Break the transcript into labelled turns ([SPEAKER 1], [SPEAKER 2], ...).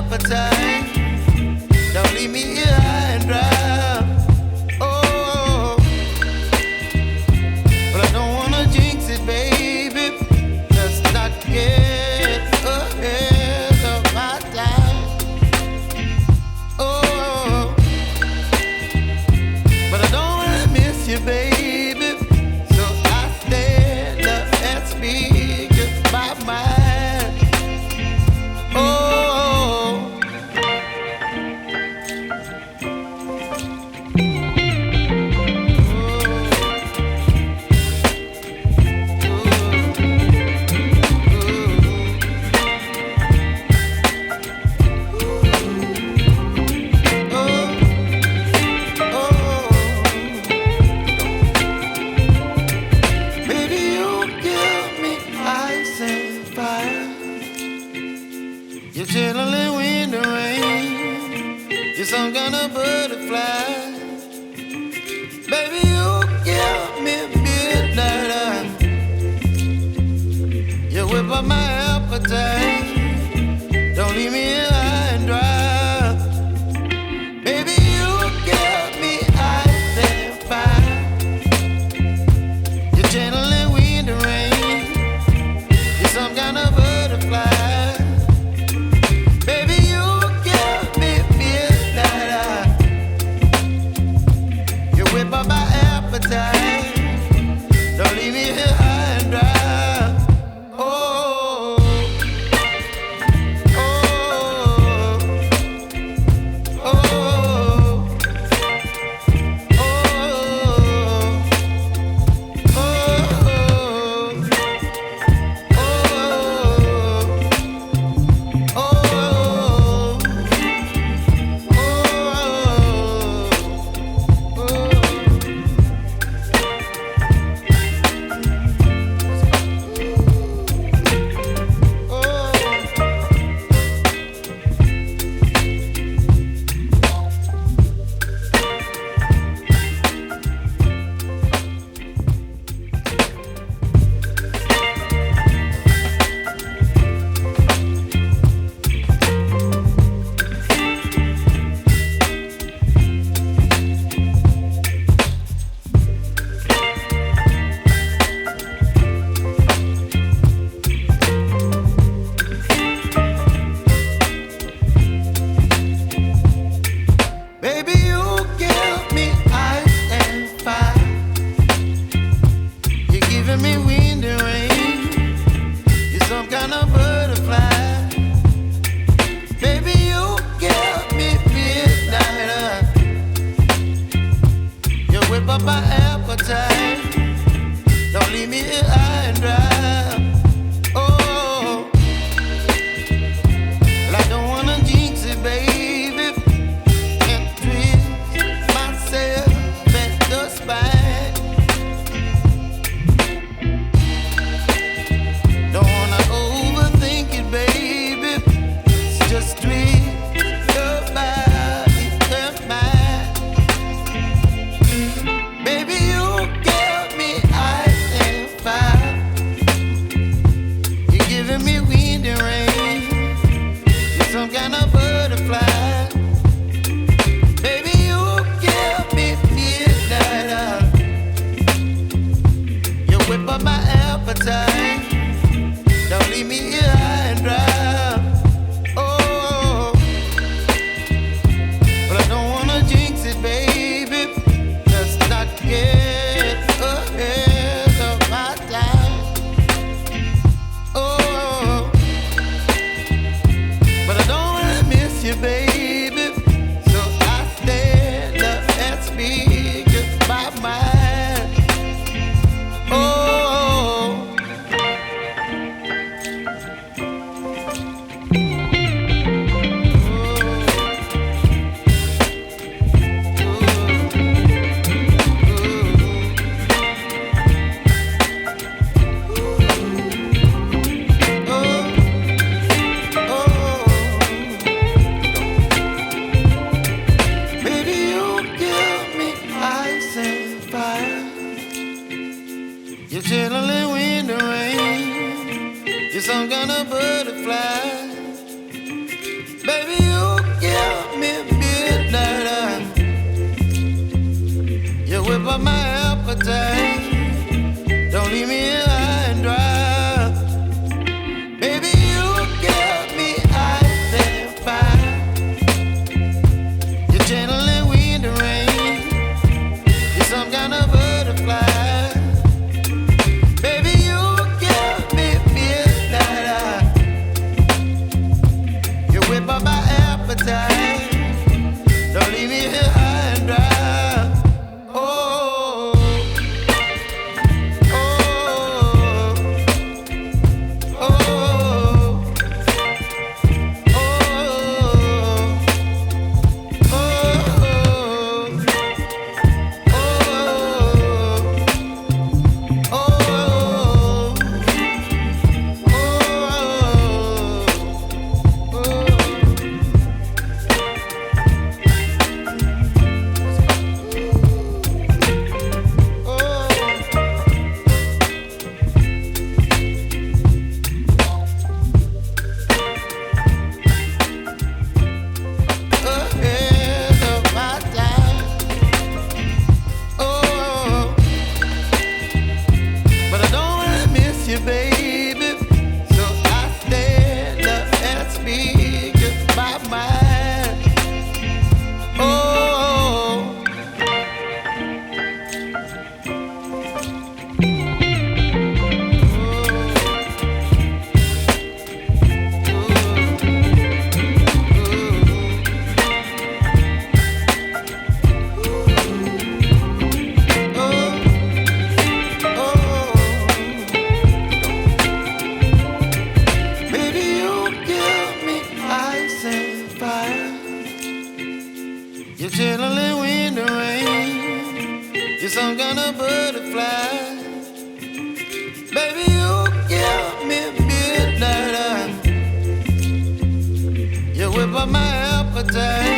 [SPEAKER 1] appetite. Don't leave me here high and dry. Oh, but I don't wanna jinx it, baby. Let's not get ahead of my time. Oh, but I don't wanna miss you, baby. So I stand up and speak my mind. Oh. You're chilling in the rain. You're some kind of butterfly. Baby, you give me midnight. You whip up my appetite. Don't leave me here high and dry. Baby, you give me ice and fire. You're channeling wind and rain. You're some kind of butterfly. Whip my appetite. Don't leave me here high and dry. Oh, oh, oh, oh, my appetite. Don't leave me here high and dry. Oh, well, I don't wanna jinx it, baby. Can't twist myself at the spine. Don't wanna overthink it, baby. It's just twist your body and mine. Baby, you give me ice and fire. You're giving me wind and rain. You're some kind of butterfly. Baby, you give me midnight. You whip up my appetite. Don't leave me here high and dry. Oh, but I don't wanna jinx it, baby. Let's not get ahead of my time. Oh, but I don't wanna miss you, baby. So I stand up and speak my mind. Oh. appetite. Don't leave me here high and dry. Baby, you give me ice and fire. You're channeling wind and rain. You're some kind of butterfly. Baby, you give me midnight. You whip up my appetite. Don't leave me here high and dry. Oh, oh, oh, oh, oh, baby, so I stand up and speak my mind. Oh, you're channeling wind and rain. You're some kind of butterfly. Baby, you give me midnight. You whip up my appetite.